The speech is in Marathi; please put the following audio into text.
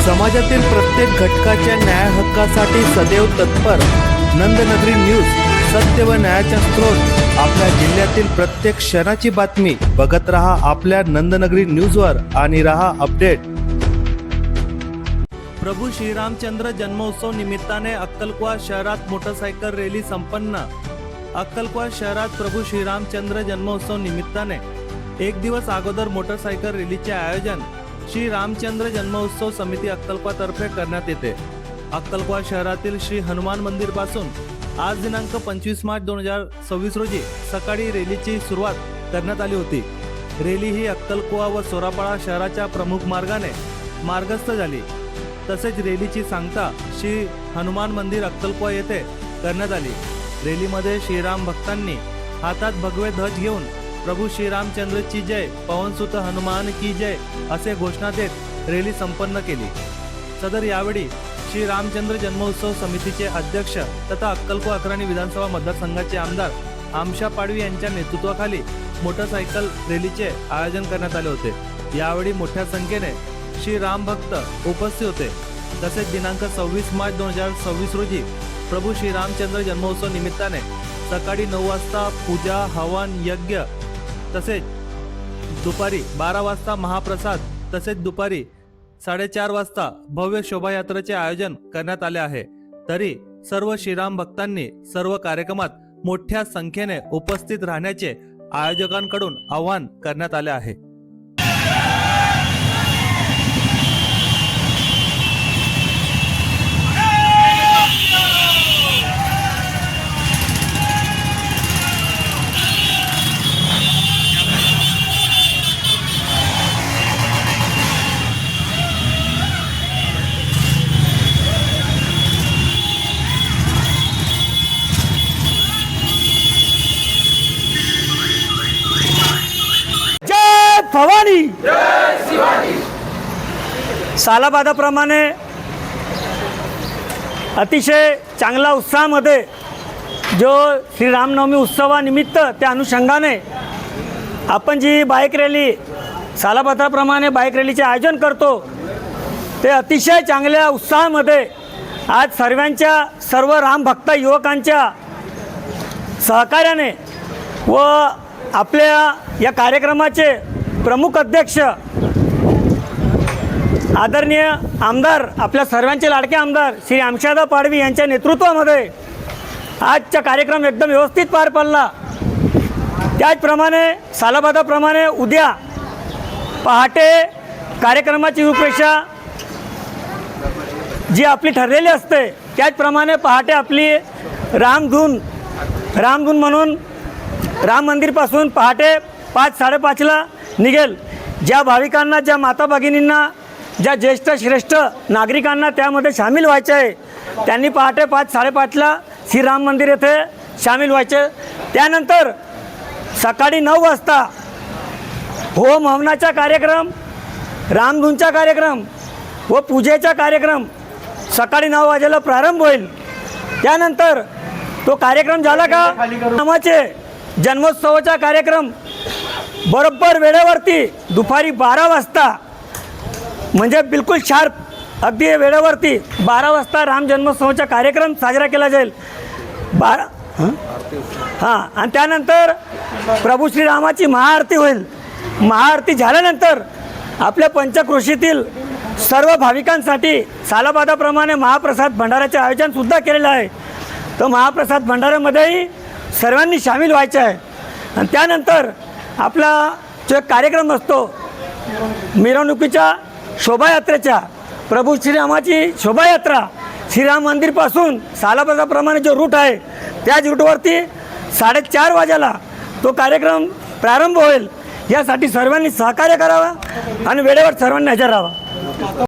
समाजातील प्रत्येक घटकाच्या न्याय हक्कासाठी सदैव तत्पर नंदनगरी न्यूज, सत्य व न्यायाचा स्रोत। आपल्या जिल्ह्यातील प्रत्येक क्षणाची बातमी बघत रहा आपल्या नंदनगरी न्यूजवर आणि रहा अपडेट। प्रभू श्रीरामचंद्र जन्मोत्सव निमित्ताने अक्कलकुवा शहरात मोटरसायकल रॅली संपन्न। अक्कलकुवा शहरात प्रभू श्रीरामचंद्र जन्मोत्सव निमित्ताने एक दिवस अगोदर मोटरसायकल रॅलीचे आयोजन श्री रामचंद्र जन्मोत्सव समिती अक्कलकुवा तर्फे करण्यात येते। अक्कलकुवा शहरातील श्री हनुमान मंदिर पासून आज दिनांक 25 मार्च 2026 रोजी सकाळी रॅलीची सुरुवात करण्यात आली होती। रॅली ही अक्कलकुवा व सोरापाडा शहराच्या प्रमुख मार्गाने मार्गस्थ झाली। तसेच रॅलीची सांगता श्री हनुमान मंदिर अक्कलकुवा येथे करण्यात आली। रॅलीमध्ये श्रीराम भक्तांनी हातात भगवे ध्वज घेऊन प्रभू श्रीरामचंद्रची जय, पवनसुत हनुमान की जय असे घोषणा देत रॅली संपन्न केली। सदर यावेळी श्री रामचंद्र जन्मोत्सव समितीचे अध्यक्ष तथा अक्कलकुवा अग्रणी विधानसभा मतदारसंघाचे आमदार आमशा पाडवी यांच्या नेतृत्वाखाली मोटरसायकल रॅलीचे आयोजन करण्यात आले होते। यावेळी मोठ्या संख्येने श्री राम भक्त उपस्थित होते। तसेच दिनांक 26 मार्च 2026 रोजी प्रभू श्री रामचंद्र जन्मोत्सव निमित्ताने सकाळी 9 वाजता पूजा, हवन, यज्ञ तसेच दुपारी 12 वाजता महाप्रसाद तसेच दुपारी 4:30 वाजता भव्य शोभायात्रेचे आयोजन करण्यात आले आहे। तरी सर्व श्रीराम भक्तांनी सर्व कार्यक्रमात मोठ्या संख्येने उपस्थित राहण्याचे आयोजकांकडून आवाहन करण्यात आले आहे। भवानी सालाबादाप्रमाणे अतिशय चांगला उत्साहामध्ये जो श्री रामनवमी उत्सवानिमित्त त्या अनुषंगाने आपण जी बाईक रॅली सालाबादाप्रमाणे बाईक रॅलीचे आयोजन करतो ते अतिशय चांगल्या उत्साहामध्ये आज सर्व रामभक्त युवकांच्या सहकार्याने व आपल्या या कार्यक्रमाचे प्रमुख अध्यक्ष आदरणीय आमदार, आपल्या सर्वांचे लाडके आमदार श्री आमशादा पाडवी यांच्या नेतृत्वामध्ये आजचा कार्यक्रम एकदम व्यवस्थित पार पडला। त्याचप्रमाणे सालाबादाप्रमाणे उद्या पहाटे कार्यक्रमाची रूपरेषा जी आपली ठरलेली असते त्याचप्रमाणे पहाटे आपली रामधून म्हणून राम मंदिरपासून पहाटे 5-5:30ला निघेल। ज्या भाविकांना, ज्या माता भगिनींना, ज्या ज्येष्ठ श्रेष्ठ नागरिकांना त्यामध्ये सामील व्हायचे आहे त्यांनी पहाटे 5-5:30ला श्रीराम मंदिर येथे सामील व्हायचे। त्यानंतर सकाळी 9 वाजता होम हवनाचा कार्यक्रम, रामधूनचा कार्यक्रम व पूजेचा कार्यक्रम सकाळी 9 वाजेला प्रारंभ होईल। त्यानंतर तो कार्यक्रम झाला का रामाचे जन्मोत्सवाचा कार्यक्रम बरोबर वेळेवरती दुपारी 12 वाजता म्हणजे बिलकुल शार्प अगदी वेळेवरती 12 वाजता राम जन्मोत्सवाचा कार्यक्रम साजरा केला जाईल। आणि त्यानंतर प्रभू श्रीरामाची महाआरती होईल। महाआरती झाल्यानंतर आपल्या पंचक्रोशीतील सर्व भाविकांसाठी सालाबादाप्रमाणे महाप्रसाद भंडाऱ्याचे आयोजनसुद्धा केलेलं आहे। तो महाप्रसाद भंडाऱ्यामध्येही सर्वांनी सामील व्हायचे आहे। आणि त्यानंतर आपला जो एक कार्यक्रम असतो मिरवणुकीच्या शोभायात्रेचा, प्रभू श्रीरामाची शोभायात्रा श्रीराम मंदिरपासून सालाबादाप्रमाणे जो रूट आहे त्याच रूटवरती 4:30 वाजेला तो कार्यक्रम प्रारंभ होईल। यासाठी सर्वांनी सहकार्य करावं आणि वेळेवर सर्वांनी हजर राहावं।